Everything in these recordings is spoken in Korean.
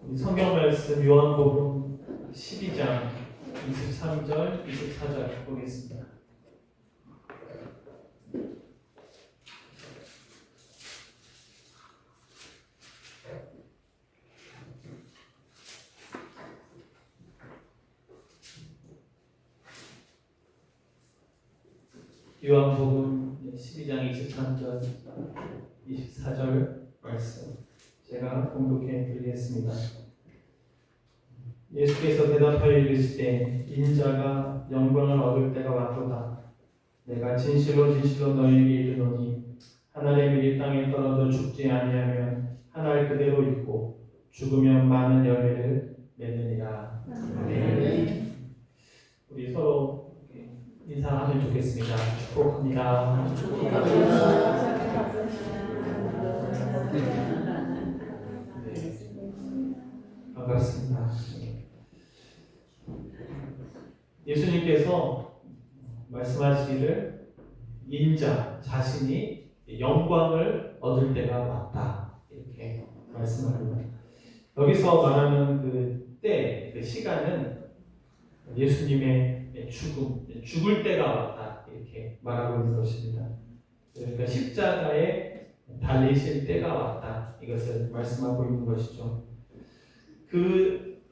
우리 성경 말씀 요한복음 12장 23절, 24절 보겠습니다. 요한복음 12장 23절, 24절 말씀 제가 공독해 드리겠습니다. 예수께서 대답하여 이르시되 인자가 영광을 얻을 때가 왔도다. 내가 진실로 진실로 너희에게 이르노니 한 알의 밀이 땅에 떨어져 죽지 아니하면 한 알 그대로 있고 죽으면 많은 열매를 맺느니라. 아멘. 우리 서로 인사하면 좋겠습니다. 축복합니다. 반갑습니다. 예수님께서 말씀하시기를 인자 자신이 영광을 얻을 때가 왔다 이렇게 말씀합니다. 여기서 말하는 그 때, 그 시간은 예수님의 죽을 때가 왔다 이렇게 말하고 있는 것입니다. 그러니까 십자가에 달리실 때가 왔다 이것을 말씀하고 있는 것이죠. 그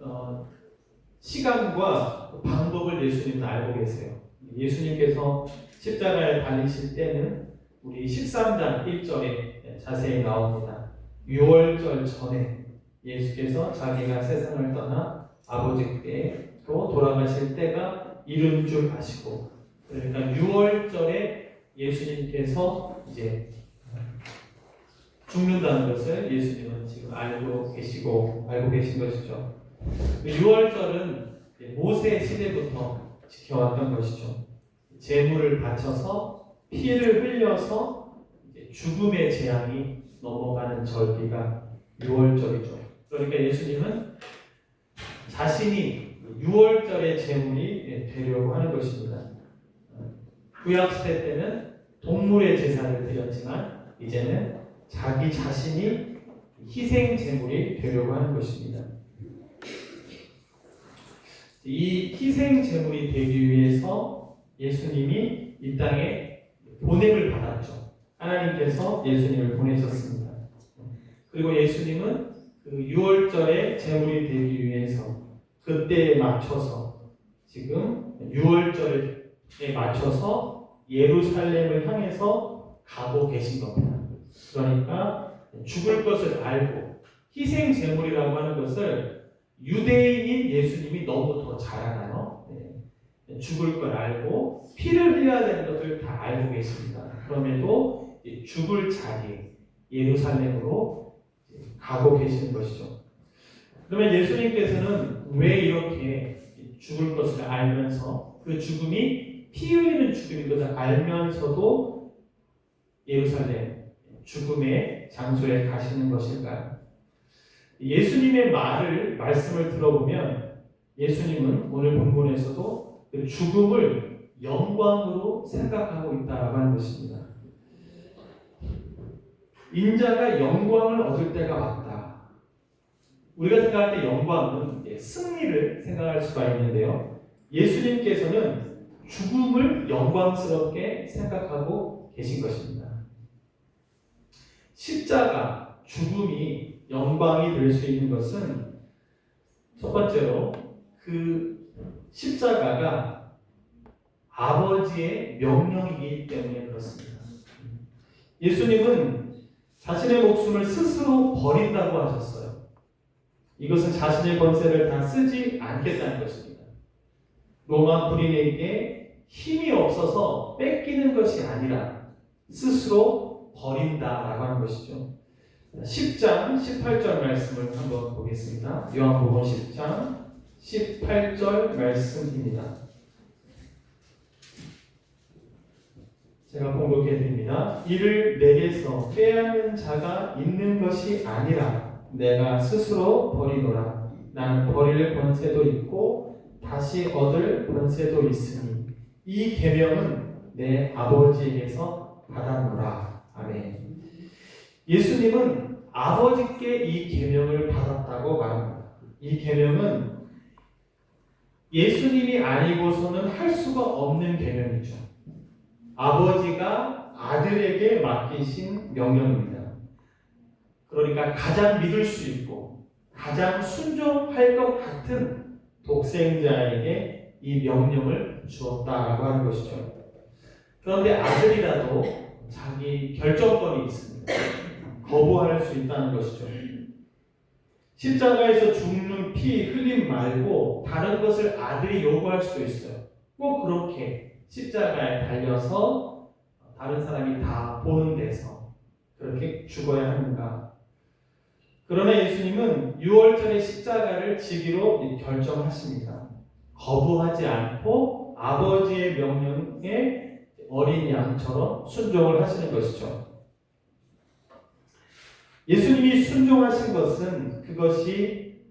시간과 방법을 예수님은 알고 계세요. 예수님께서 십자가에 달리실 때는 우리 13장 1절에 자세히 나옵니다. 6월절 전에 예수께서 자기가 세상을 떠나 아버지께로 돌아가실 때가 이른 줄 아시고, 그러니까 6월절에 예수님께서 이제 죽는다는 것을 예수님은 지금 알고 계신 것이죠. 6월절은 모세 시대부터 지켜왔던 것이죠. 제물을 바쳐서 피를 흘려서 죽음의 재앙이 넘어가는 절기가 6월절이죠. 그러니까 예수님은 자신이 6월절의 제물이 되려고 하는 것입니다. 구약시대 때는 동물의 제사를 드렸지만 이제는 자기 자신이 희생 제물이 되려고 하는 것입니다. 이 희생 제물이 되기 위해서 예수님이 이 땅에 보냄을 받았죠. 하나님께서 예수님을 보내셨습니다. 그리고 예수님은 그 6월절의 제물이 되기 위해서 그때에 맞춰서 지금 6월절에 맞춰서 예루살렘을 향해서 가고 계신 겁니다. 그러니까 죽을 것을 알고 희생 제물이라고 하는 것을 유대인인 예수님이 너무 더 잘 알아요. 죽을 걸 알고 피를 흘려야 되는 것을 다 알고 계십니다. 그럼에도 죽을 자리 예루살렘으로 가고 계시는 것이죠. 그러면 예수님께서는 왜 이렇게 죽을 것을 알면서 그 죽음이 피 흘리는 죽음인 것을 알면서도 예루살렘 죽음의 장소에 가시는 것일까요? 예수님의 말씀을 들어보면 예수님은 오늘 본문에서도 그 죽음을 영광으로 생각하고 있다라고 하는 것입니다. 인자가 영광을 얻을 때가 왔다. 우리가 생각할 때 영광은 승리를 생각할 수가 있는데요. 예수님께서는 죽음을 영광스럽게 생각하고 계신 것입니다. 십자가, 죽음이 영광이 될 수 있는 것은 첫 번째로 그 십자가가 아버지의 명령이기 때문에 그렇습니다. 예수님은 자신의 목숨을 스스로 버린다고 하셨어요. 이것은 자신의 권세를 다 쓰지 않겠다는 것입니다. 로마 군인에게 힘이 없어서 뺏기는 것이 아니라 스스로 버린다라고 하는 것이죠. 10장 18절 말씀을 한번 보겠습니다. 요한복음 10장 18절 말씀입니다. 제가 봉독해 드립니다. 이를 내게서 빼앗는 자가 있는 것이 아니라 내가 스스로 버리노라. 나는 버릴 권세도 있고 다시 얻을 권세도 있으니 이 계명은 내 아버지에게서 받았노라. 아멘. 예수님은 아버지께 이 계명을 받았다고 말합니다. 이 계명은 예수님이 아니고서는 할 수가 없는 계명이죠. 아버지가 아들에게 맡기신 명령입니다. 그러니까 가장 믿을 수 있고 가장 순종할 것 같은 독생자에게 이 명령을 주었다라고 하는 것이죠. 그런데 아들이라도 자기 결정권이 있습니다. 거부할 수 있다는 것이죠. 십자가에서 죽는 피 흘림 말고 다른 것을 아들이 요구할 수도 있어요. 꼭 그렇게 십자가에 달려서 다른 사람이 다 보는 데서 그렇게 죽어야 하는가? 그러나 예수님은 6월절의 십자가를 지기로 결정하십니다. 거부하지 않고 아버지의 명령에 어린 양처럼 순종을 하시는 것이죠. 예수님이 순종하신 것은 그것이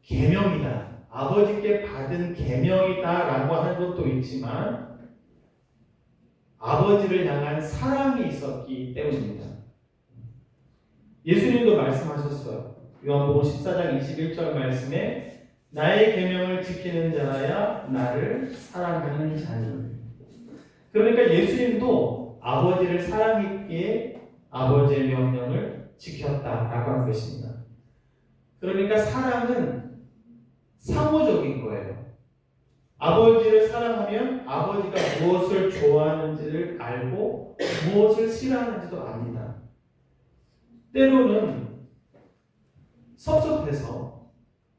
계명이다, 아버지께 받은 계명이다라고 하는 것도 있지만 아버지를 향한 사랑이 있었기 때문입니다. 예수님도 말씀하셨어요. 요한복음 14장 21절 말씀에 나의 계명을 지키는 자라야 나를 사랑하는 자니. 그러니까 예수님도 아버지를 사랑했기에 아버지의 명령을 지켰다라고 하는 것입니다. 그러니까 사랑은 상호적인 거예요. 아버지를 사랑하면 아버지가 무엇을 좋아하는지를 알고 무엇을 싫어하는지도 압니다. 때로는 섭섭해서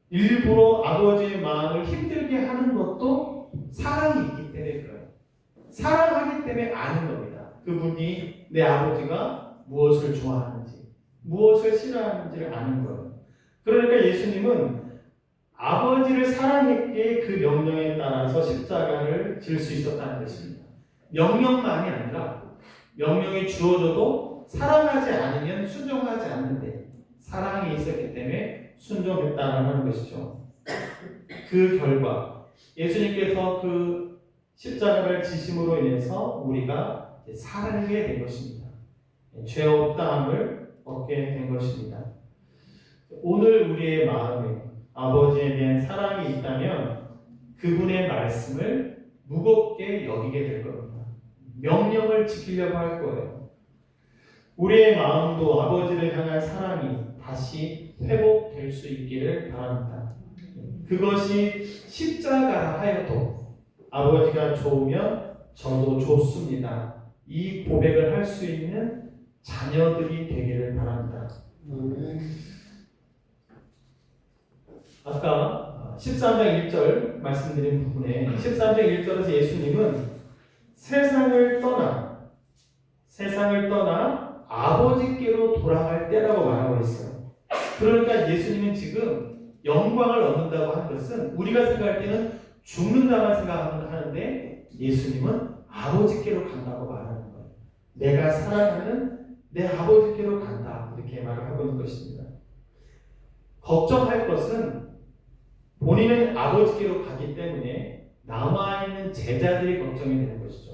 일부러 아버지의 마음을 힘들게 하는 것도 사랑이 있기 때문에 그래요. 사랑하기 때문에 아는 겁니다. 그분이 내 아버지가 무엇을 좋아하는지, 무엇을 싫어하는지를 아는 거예요. 그러니까 예수님은 아버지를 사랑했기에 그 명령에 따라서 십자가를 질 수 있었다는 것입니다. 명령만이 아니라 명령이 주어져도 사랑하지 않으면 순종하지 않는데 사랑이 있었기 때문에 순종했다는 것이죠. 그 결과 예수님께서 그 십자가를 지심으로 인해서 우리가 살게 된 것입니다. 죄 없다함을 얻게 된 것입니다. 오늘 우리의 마음에 아버지에 대한 사랑이 있다면 그분의 말씀을 무겁게 여기게 될 겁니다. 명령을 지키려고 할 거예요. 우리의 마음도 아버지를 향한 사랑이 다시 회복될 수 있기를 바랍니다. 그것이 십자가라 하여도 아버지가 좋으면 저도 좋습니다. 이 고백을 할 수 있는 자녀들이 되기를 바랍니다. 아까 13장 1절 말씀드린 부분에 13장 1절에서 예수님은 세상을 떠나 아버지께로 돌아갈 때라고 말하고 있어요. 그러니까 예수님은 지금 영광을 얻는다고 한 것은 우리가 생각할 때는 죽는다만 생각하는데 예수님은 아버지께로 간다고 말하는 거예요. 내가 사랑하는 내 아버지께로 간다, 이렇게 말을 하고 있는 것입니다. 걱정할 것은 본인은 아버지께로 가기 때문에 남아있는 제자들이 걱정이 되는 것이죠.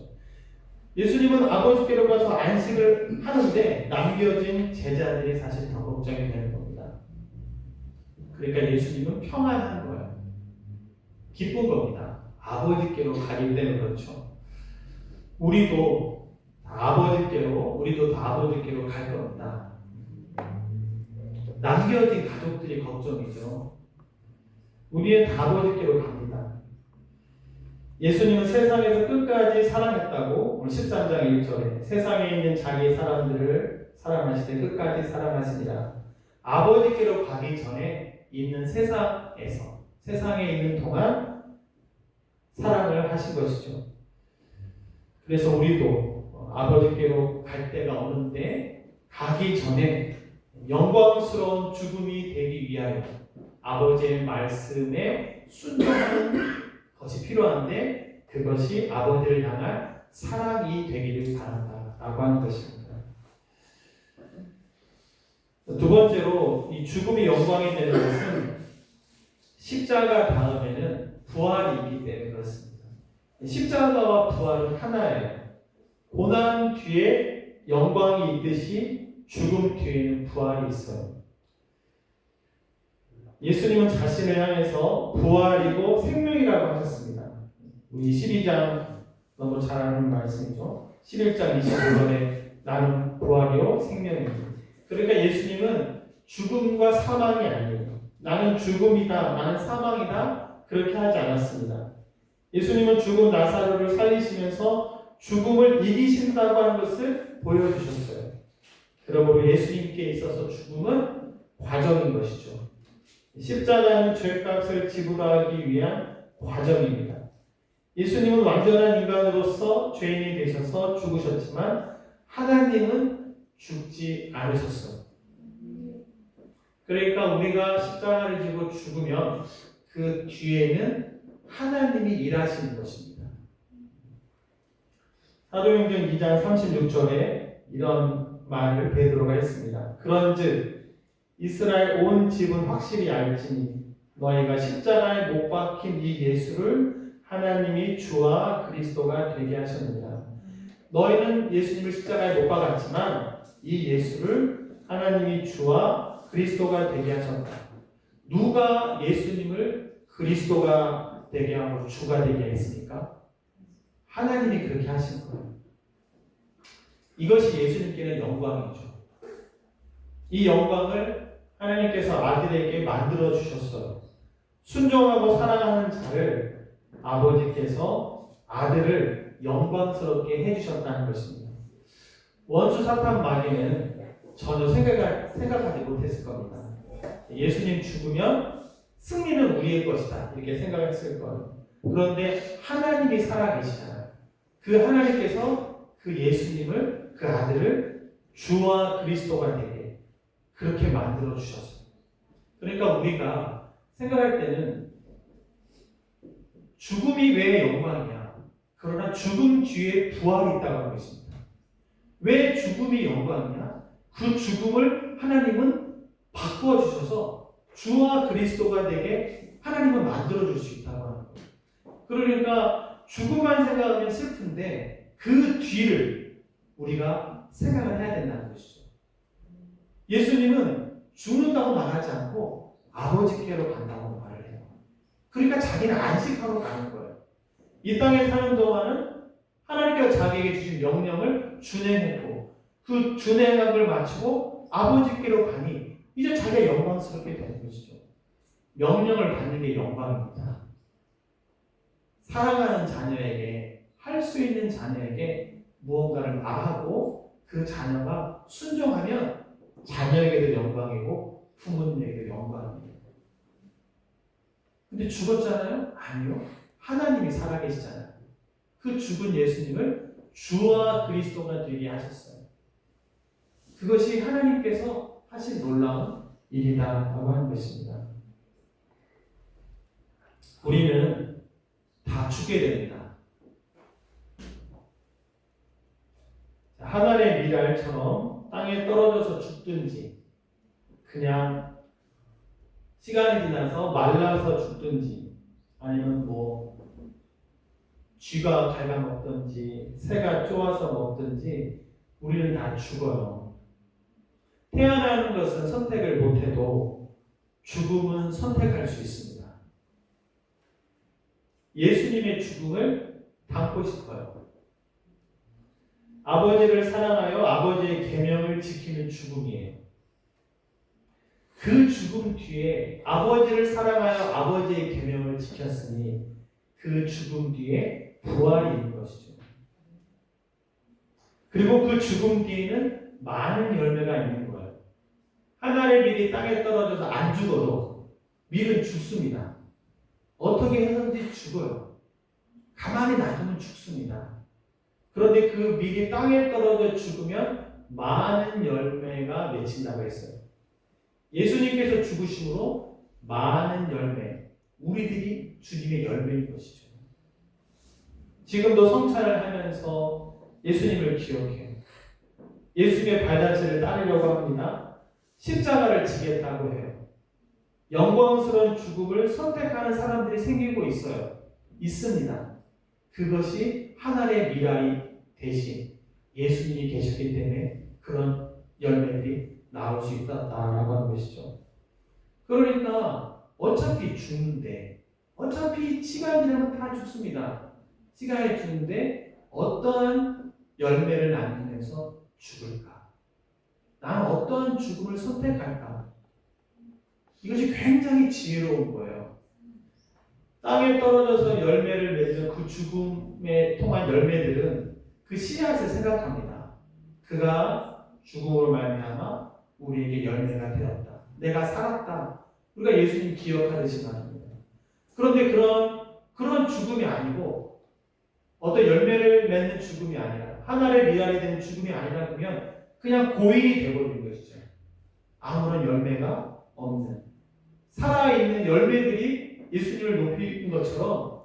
예수님은 아버지께로 가서 안식을 하는데 남겨진 제자들이 사실 더 걱정이 되는 겁니다. 그러니까 예수님은 평안한 거예요. 기쁜 겁니다. 아버지께로 가기 때문에 그렇죠. 우리도 다 아버지께로 갈 겁니다. 남겨진 가족들이 걱정이죠. 우리는 다 아버지께로 갑니다. 예수님은 세상에서 끝까지 사랑했다고 오늘 13장 1절에 세상에 있는 자기 사람들을 사랑하시되 끝까지 사랑하시니라. 아버지께로 가기 전에 있는 세상에 있는 동안 사랑을 하신 것이죠. 그래서 우리도 아버지께로 갈 때가 오는데 가기 전에 영광스러운 죽음이 되기 위하여 아버지의 말씀에 순종하는 것이 필요한데 그것이 아버지를 향한 사랑이 되기를 바란다라고 하는 것입니다. 두 번째로 이 죽음이 영광이 되는 것은 십자가 다음에는 부활이 있기 때문에 그렇습니다. 십자가와 부활은 하나예요. 고난 뒤에 영광이 있듯이 죽음 뒤에는 부활이 있어요. 예수님은 자신을 향해서 부활이고 생명이라고 하셨습니다. 우리 12장 너무 잘 아는 말씀이죠. 11장 25절에 나는 부활이요 생명이다. 그러니까 예수님은 죽음과 사망이 아니에요. 나는 죽음이다, 나는 사망이다 그렇게 하지 않았습니다. 예수님은 죽은 나사로를 살리시면서 죽음을 이기신다고 하는 것을 보여주셨어요. 그러므로 예수님께 있어서 죽음은 과정인 것이죠. 십자가는 죄값을 지불하기 위한 과정입니다. 예수님은 완전한 인간으로서 죄인이 되셔서 죽으셨지만 하나님은 죽지 않으셨어요. 그러니까 우리가 십자가를 지고 죽으면 그 뒤에는 하나님이 일하시는 것입니다. 사도행전 2장 36절에 이런 말을 베드로가 했습니다. 그런즉 이스라엘 온 집은 확실히 알지니 너희가 십자가에 못 박힌 이 예수를 하나님이 주와 그리스도가 되게 하셨느니라. 너희는 예수님을 십자가에 못 박았지만 이 예수를 하나님이 주와 그리스도가 되게 하셨다. 누가 예수님을 그리스도가 되게 하고 주가 되게 했습니까? 하나님이 그렇게 하신 거예요. 이것이 예수님께는 영광이죠. 이 영광을 하나님께서 아들에게 만들어 주셨어요. 순종하고 사랑하는 자를 아버지께서 아들을 영광스럽게 해주셨다는 것입니다. 원수 사탄 마귀는 전혀 생각하지 못했을 겁니다. 예수님 죽으면 승리는 우리의 것이다 이렇게 생각했을 거예요. 그런데 하나님이 살아계시잖아요. 그 하나님께서 그 예수님을, 그 아들을 주와 그리스도가 되게 그렇게 만들어 주셨어요. 그러니까 우리가 생각할 때는 죽음이 왜 영광이냐? 그러나 죽음 뒤에 부활이 있다고 하는 것입니다. 왜 죽음이 영광이냐? 그 죽음을 하나님은 바꿔주셔서 주와 그리스도가 되게 하나님은 만들어줄 수 있다고 하는 거예요. 그러니까 죽음만 생각하면 슬픈데 그 뒤를 우리가 생각을 해야 된다는 것이죠. 예수님은 죽는다고 말하지 않고 아버지께로 간다고 말을 해요. 그러니까 자기는 안식하러 가는 거예요. 이 땅에 사는 동안은 하나님께서 자기에게 주신 명령을 준행했고 그 준행을 마치고 아버지께로 가니 이제 자기가 영광스럽게 되는 것이죠. 명령을 받는 게 영광입니다. 사랑하는 자녀에게, 할 수 있는 자녀에게 무언가를 말하고 그 자녀가 순종하면 자녀에게도 영광이고 부모님에게도 영광입니다. 근데 죽었잖아요? 아니요. 하나님이 살아계시잖아요. 그 죽은 예수님을 주와 그리스도가 되게 하셨어요. 그것이 하나님께서 하신 놀라운 일이다라고 하는 것입니다. 우리는 다 죽게 됩니다. 하늘의 미랄처럼 땅에 떨어져서 죽든지 그냥 시간이 지나서 말라서 죽든지 아니면 쥐가 갉아먹든지 새가 쪼아서 먹든지 우리는 다 죽어요. 태어나는 것은 선택을 못해도 죽음은 선택할 수 있습니다. 예수님의 죽음을 담고 싶어요. 아버지를 사랑하여 아버지의 계명을 지키는 죽음이에요. 그 죽음 뒤에 아버지를 사랑하여 아버지의 계명을 지켰으니 그 죽음 뒤에 부활이 있는 것이죠. 그리고 그 죽음 뒤에는 많은 열매가 있는 거예요. 하늘의 밀이 땅에 떨어져서 안 죽어도 밀은 죽습니다. 어떻게 해서든지 죽어요. 가만히 놔두면 죽습니다. 그런데 그 밀이 땅에 떨어져 죽으면 많은 열매가 맺힌다고 했어요. 예수님께서 죽으심으로 많은 열매, 우리들이 주님의 열매인 것이죠. 지금도 성찬을 하면서 예수님을 기억해요. 예수님의 발자취를 따르려고 합니다. 십자가를 지겠다고 해요. 영광스러운 죽음을 선택하는 사람들이 생기고 있습니다. 그것이 하늘의 미랄이 대신 예수님이 계셨기 때문에 그런 열매들이 나올 수 있다라고 하는 것이죠. 그러니까 어차피 죽는데, 어차피 시간이 지나면 다 죽습니다. 시간이 죽는데 어떠한 열매를 남기면서 죽을까? 나는 어떠한 죽음을 선택할까? 이것이 굉장히 지혜로운 거예요. 땅에 떨어져서 열매를 맺는 그 죽음에 통한 열매들은 그 씨앗을 생각합니다. 그가 죽음으로 말미암아 우리에게 열매가 되었다. 내가 살았다. 우리가 예수님 기억하듯이 말입니다. 그런데 그런 죽음이 아니고 어떤 열매를 맺는 죽음이 아니라 한 알의 미랄이 되는 죽음이 아니라 그러면 그냥 고인이 되어버리는 것이죠. 아무런 열매가 없는 살아있는 열매들이 예수님을 높이는 것처럼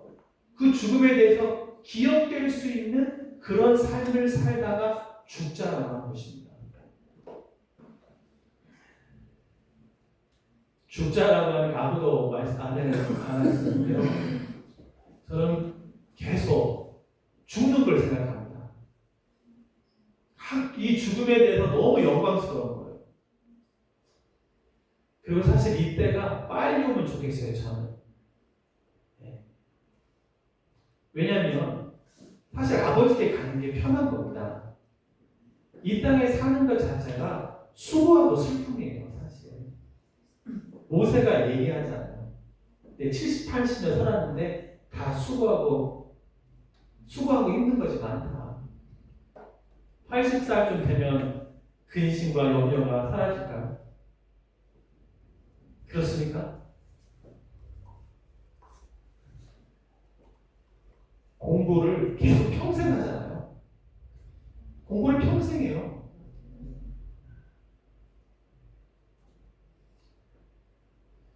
그 죽음에 대해서 기억될 수 있는 그런 삶을 살다가 죽자라고 하는 것입니다. 죽자라고 하는 게 아무도 말씀 안 하시는데요. 저는 계속 죽는 걸 생각합니다. 이 죽음에 대해서 너무 영광스러운 거예요. 그리고 사실 이때가 빨리 오면 좋겠어요, 저는. 네. 왜냐하면 사실 아버지께 가는 게 편한 겁니다. 이 땅에 사는 것 자체가 수고하고 슬픔이에요, 사실. 모세가 얘기하잖아요. 70, 80년 살았는데 다 수고하고 힘든 것이 많다. 80살쯤 되면 근심과 염려가 사라질까요? 그렇습니까? 공부를 계속 평생 하잖아요. 공부를 평생 해요.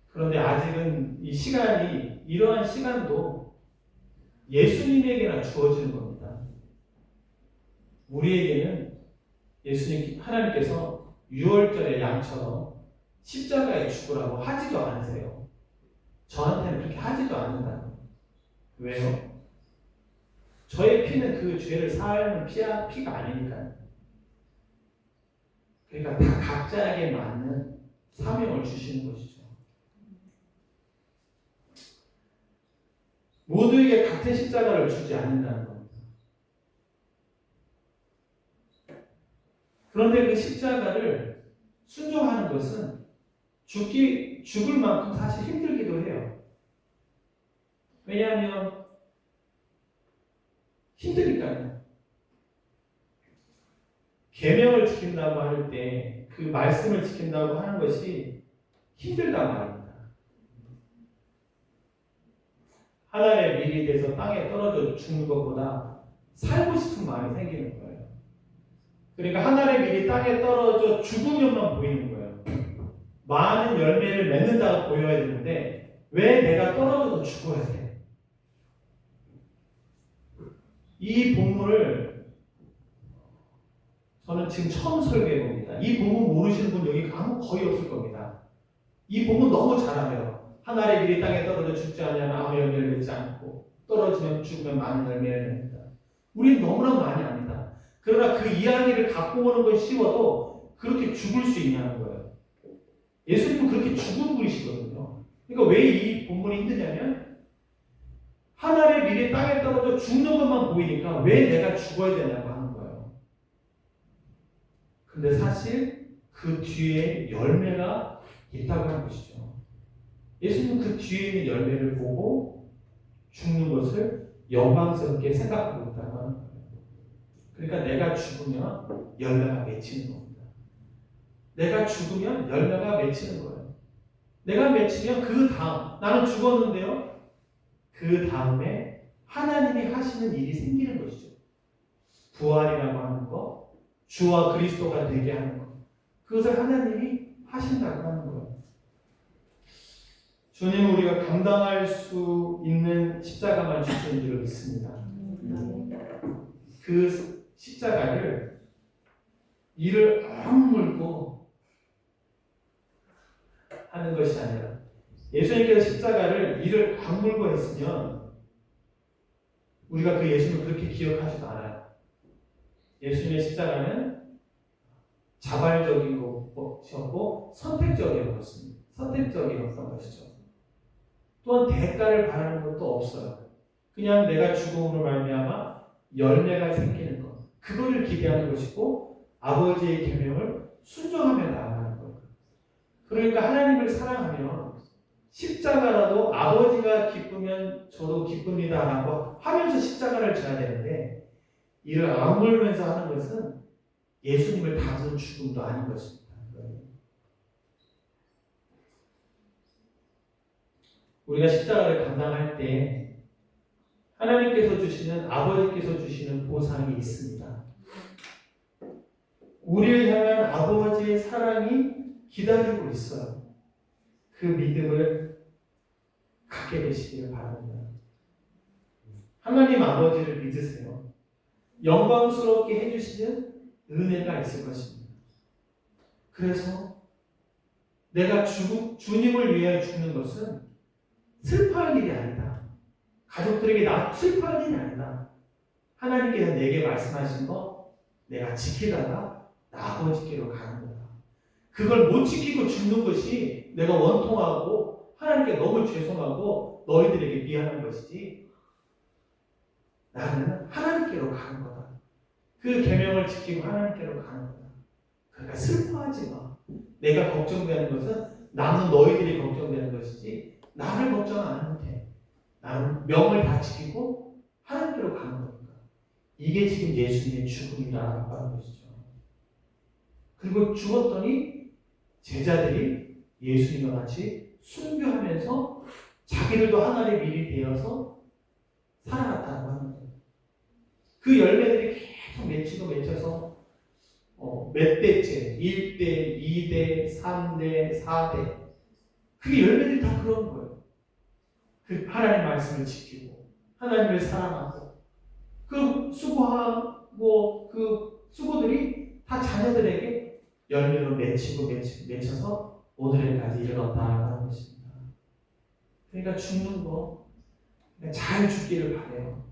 그런데 아직은 이 시간이, 이러한 시간도 예수님에게나 주어지는 겁니다. 우리에게는 하나님께서 6월절의 양처럼 십자가에 죽으라고 하지도 않으세요. 저한테는 그렇게 하지도 않는다는 거예요. 왜요? 저의 피는 그 죄를 사하는 피가 아니니까요. 그러니까 다 각자에게 맞는 사명을 주시는 것이죠. 모두에게 같은 십자가를 주지 않는다는 겁니다. 그런데 그 십자가를 순종하는 것은 죽을 만큼 사실 힘들기도 해요. 왜냐하면 힘드니까요. 계명을 지킨다고 할 때 그 말씀을 지킨다고 하는 것이 힘들단 말입니다. 하나의 밀이 돼서 땅에 떨어져 죽는 것보다 살고 싶은 마음이 생기는 거예요. 그러니까 하나의 밀이 땅에 떨어져 죽으면만 보이는 거예요. 많은 열매를 맺는다고 보여야 되는데 왜 내가 떨어져서 죽어야 돼? 이 본문을 저는 지금 처음 설교해 봅니다. 이 본문 모르시는 분 여기 거의 없을 겁니다. 이 본문 너무 잘 알아요. 하나의 밀이 땅에 떨어져 죽지 않으면 아무 열매를 맺지 않고 떨어지면 죽으면 많은 열매를 맺는다. 우리는 너무나 많이 압니다. 그러나 그 이야기를 갖고 오는 건 쉬워도 그렇게 죽을 수 있냐는 거예요. 예수님은 그렇게 죽은 분이시거든요. 그러니까 왜 이 본문이 힘드냐면 하나의 밀이 땅에 떨어져 죽는 것만 보이니까 왜 내가 죽어야 되냐고 하는 거예요. 근데 사실 그 뒤에 열매가 있다고 하는 것이죠. 예수님은 그 뒤에 있는 열매를 보고 죽는 것을 영광스럽게 생각하고 있다고 하는 거예요. 그러니까 내가 죽으면 열매가 맺히는 겁니다. 내가 죽으면 열매가 맺히는 거예요. 내가 맺히면 그 다음, 나는 죽었는데요. 그 다음에 하나님이 하시는 일이 생기는 것이죠. 부활이라고 하는 것, 주와 그리스도가 되게 하는 것. 그것을 하나님이 하신다고 하는 거예요. 주님은 우리가 감당할 수 있는 십자가만 주시는 줄 믿습니다. 그 십자가를 이를 악물고 하는 것이 아니라 예수님께서 십자가를 이를 악물고 했으면 우리가 그 예수님을 그렇게 기억하지도 않아요. 예수님의 십자가는 자발적인 것이었고 선택적이었던 것이죠. 또한 대가를 바라는 것도 없어요. 그냥 내가 죽음으로 말미암아 열매가 생기는 것, 그거를 기대하는 것이고 아버지의 계명을 순종하며 나아가는 거예요. 그러니까 하나님을 사랑하면 십자가라도 아버지가 기쁘면 저도 기쁩니다라고 하면서 십자가를 져야 되는데, 이를 악물면서 하는 것은 예수님을 다루는 죽음도 아닌 것입니다. 우리가 십자가를 감당할 때 하나님께서 주시는, 아버지께서 주시는 보상이 있습니다. 우리를 향한 아버지의 사랑이 기다리고 있어요. 그 믿음을 갖게 되시기를 바랍니다. 하나님 아버지를 믿으세요. 영광스럽게 해주시는 은혜가 있을 것입니다. 그래서 내가 주님을 위하여 죽는 것은 슬퍼할 일이 아니다. 가족들에게 슬퍼할 일이 아니다. 하나님께서 내게 말씀하신 거 내가 지키다가 나 아버지께로 가는 거다. 그걸 못 지키고 죽는 것이 내가 원통하고 하나님께 너무 죄송하고 너희들에게 미안한 것이지, 나는 하나님께로 가는 거다. 그 계명을 지키고 하나님께로 가는 거다. 그러니까 슬퍼하지 마. 내가 걱정되는 것은 나는 너희들이 걱정되는 것이지 나를 걱정 안 하면 돼. 나는 명을 다 지키고 하나님께로 가는 거니까. 이게 지금 예수님의 죽음이라고 하는 것이죠. 그리고 죽었더니 제자들이 예수님과 같이 순교하면서 자기들도 하나님의 밀이 되어서 살아갔다고 하는 거예요. 그 열매들이 계속 맺히고 맺혀서 몇 대째, 1대, 2대, 3대, 4대, 그게 열매들이 다 그런 거예요. 그 하나님 말씀을 지키고 하나님을 사랑하고 그 수고하고 그 수고들이 다 자녀들에게 열매로 맺혀서 오늘까지 이르렀다고 하는 것입니다. 그러니까 죽는 거 잘 죽기를 바라요.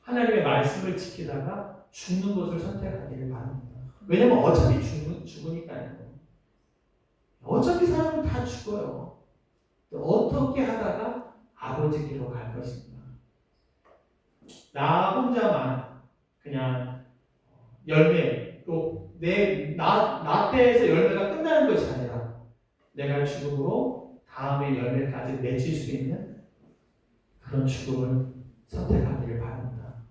하나님의 말씀을 지키다가 죽는 것을 선택하기를 바랍니다. 왜냐면 어차피 죽으니까요. 어차피 사람은 다 죽어요. 어떻게 하다가 아버지께로 갈 것인가. 나 혼자만 그냥 열매, 또 나 때에서 열매가 끝나는 것이 아니라 내가 죽음으로 다음의 열매까지 맺힐 수 있는 그런 죽음을 선택하기를 바랍니다.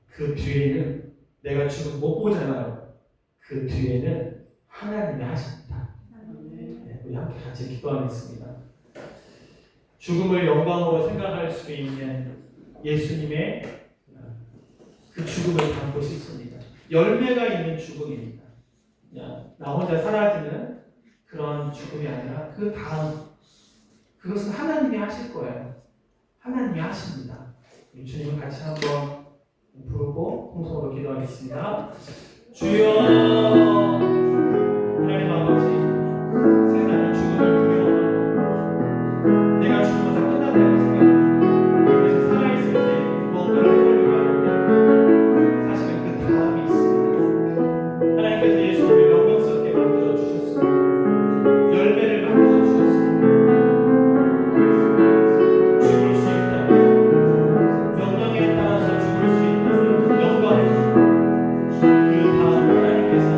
그 뒤에는 내가 죽음 못 보잖아요. 그 뒤에는 하나님이 하십니다. 네, 우리 함께 같이 기도하겠습니다. 죽음을 영광으로 생각할 수 있는 예수님의 그 죽음을 담고 싶습니다. 열매가 있는 죽음입니다. 그냥 나 혼자 사라지는 그런 죽음이 아니라 그 다음, 그것은 하나님이 하실 거예요. 하나님이 하십니다. 우리 주님을 같이 한번 부르고 통성으로 기도하겠습니다. 주여, 하나님 아버지, 세상은 죽음을 두려워하고 내가 죽어서 끝났다고 생각합니다. 그래서 살아있을 때 뭔가를 하려고 하는데 사실은 그 다음이 있습니다. 하나님께서 예수님을 영광스럽게 만들어 주셨습니다. 열매를 만들어 주셨습니다. 죽을 수 있다면, 명령에 따라서 죽을 수 있다면 영광입니다. 그 다음 하나님께서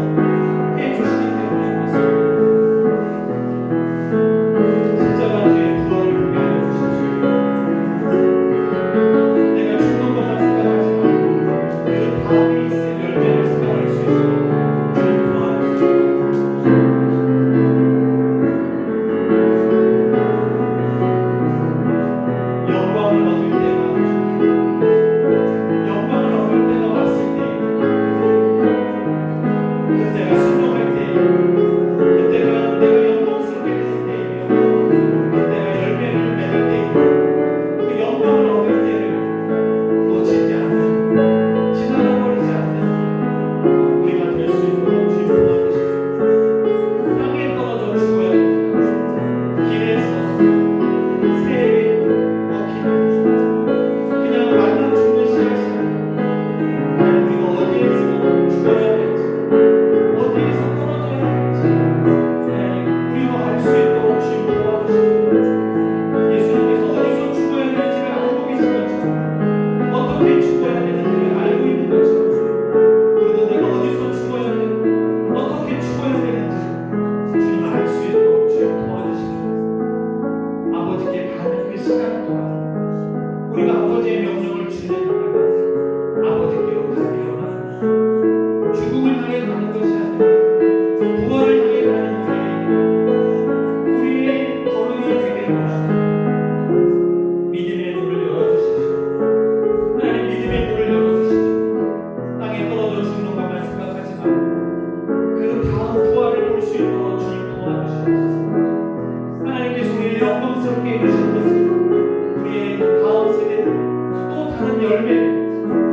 자연스럽게 해주신 것은 우리의 다음 세대 또 다른 열매를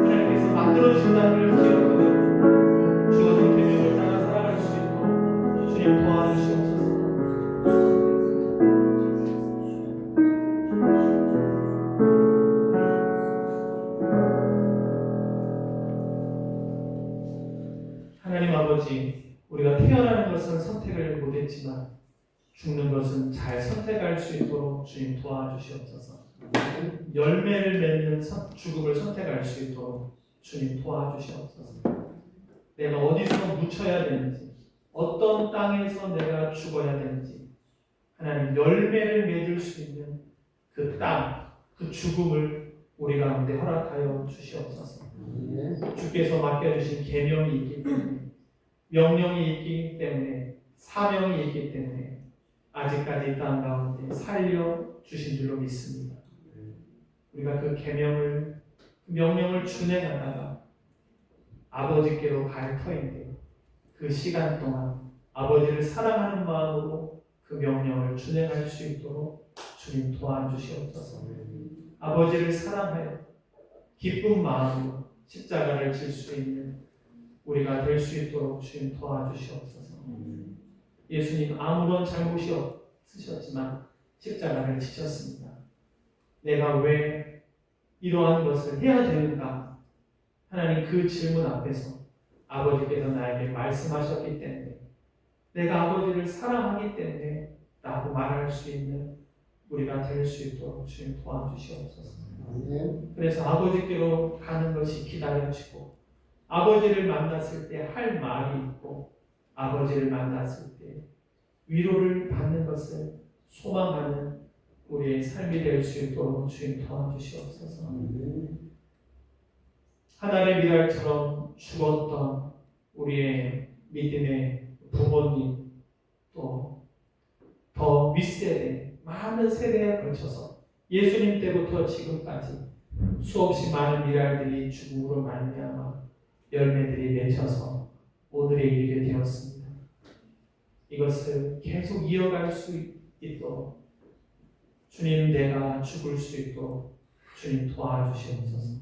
하나님께서 만들어주신다는 걸 기억하며 주어진 계명을 따라 살아갈 수 있도록 주님 도와주시옵소서. 하나님 아버지, 우리가 태어나는 것은 선택을 못했지만 죽는 것은 잘 선택할 수 있도록 주님 도와주시옵소서. 열매를 맺는 죽음을 선택할 수 있도록 주님 도와주시옵소서. 내가 어디서 묻혀야 되는지, 어떤 땅에서 내가 죽어야 되는지, 하나님 열매를 맺을 수 있는 그 땅, 그 죽음을 우리 가운데 허락하여 주시옵소서. 주께서 맡겨주신 계명이 있기 때문에, 명령이 있기 때문에, 사명이 있기 때문에 아직까지 땅 가운데 살려주신 줄로 믿습니다. 우리가 그 계명을, 그 명령을 준행하다가 아버지께로 갈 터인데 그 시간 동안 아버지를 사랑하는 마음으로 그 명령을 준행할 수 있도록 주님 도와주시옵소서. 아버지를 사랑하여 기쁜 마음으로 십자가를 질 수 있는 우리가 될 수 있도록 주님 도와주시옵소서. 예수님 아무런 잘못이 없으셨지만 십자가를 지셨습니다. 내가 왜 이러한 것을 해야 되는가? 하나님 그 질문 앞에서 아버지께서 나에게 말씀하셨기 때문에, 내가 아버지를 사랑하기 때문에 라고 말할 수 있는 우리가 될 수 있도록 주님 도와주시옵소서. 그래서 아버지께로 가는 것이 기다려지고, 아버지를 만났을 때 할 말이 있고, 아버지를 만났을 때 위로를 받는 것을 소망하는 우리의 삶이 될 수 있도록 주님 도와주시옵소서. 하나의 미랄처럼 죽었던 우리의 믿음의 부모님, 또 더 윗세대, 많은 세대에 걸쳐서 예수님 때부터 지금까지 수없이 많은 미랄들이 죽음으로 말미암아 열매들이 맺혀서 오늘에 이르게 되었습니다. 이것을 계속 이어갈 수 있도록 주님, 내가 죽을 수 있도록 주님 도와주시옵소서.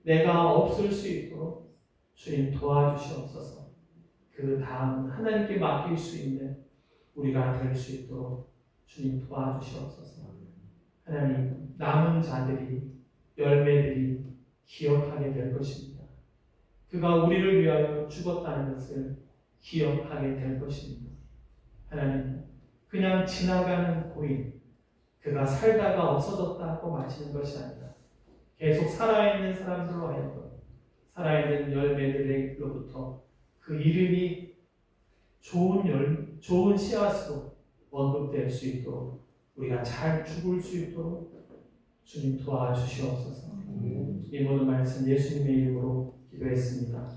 내가 없을 수 있도록 주님 도와주시옵소서. 그 다음 하나님께 맡길 수 있는 우리가 될 수 있도록 주님 도와주시옵소서. 하나님, 남은 자들이, 열매들이 기억하게 될 것입니다. 그가 우리를 위하여 죽었다는 것을 기억하게 될 것입니다. 하나님, 그냥 지나가는 고인, 그가 살다가 없어졌다고 마치는 것이 아니라 계속 살아있는 사람들로 하여금 살아있는 열매들로부터 그 이름이 좋은 씨앗으로 언급될 수 있도록 우리가 잘 죽을 수 있도록 주님 도와주시옵소서. 이 모든 말씀 예수님의 이름으로 기도했습니다.